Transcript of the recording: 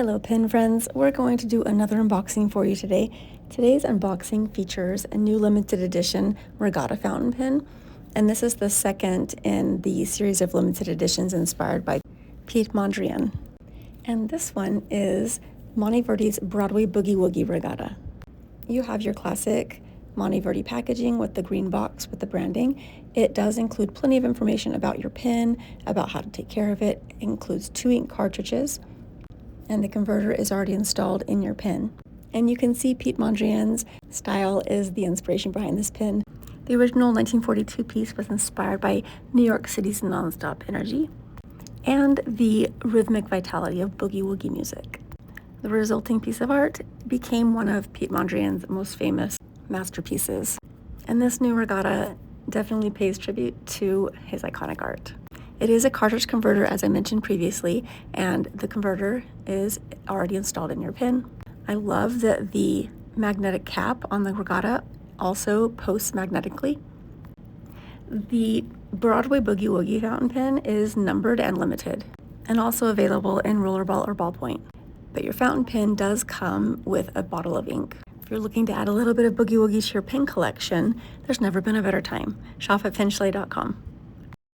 Hello pen friends, we're going to do another unboxing for you today. Today's unboxing features a new limited edition Regatta fountain pen, and this is the second in the series of limited editions inspired by Piet Mondrian. And this one is Monteverde's Broadway Boogie Woogie Regatta. You have your classic Monteverde packaging with the green box with the branding. It does include plenty of information about your pen, about how to take care of it. It includes 2 ink cartridges, and the converter is already installed in your pen. And you can see Piet Mondrian's style is the inspiration behind this pen. The original 1942 piece was inspired by New York City's nonstop energy and the rhythmic vitality of boogie woogie music. The resulting piece of art became one of Piet Mondrian's most famous masterpieces. And this new regatta definitely pays tribute to his iconic art. It is a cartridge converter, as I mentioned previously, and the converter is already installed in your pen. I love that the magnetic cap on the regatta also posts magnetically. The Broadway Boogie Woogie fountain pen is numbered and limited, and also available in rollerball or ballpoint. But your fountain pen does come with a bottle of ink. If you're looking to add a little bit of boogie woogie to your pen collection, there's never been a better time. Shop at chalet.com.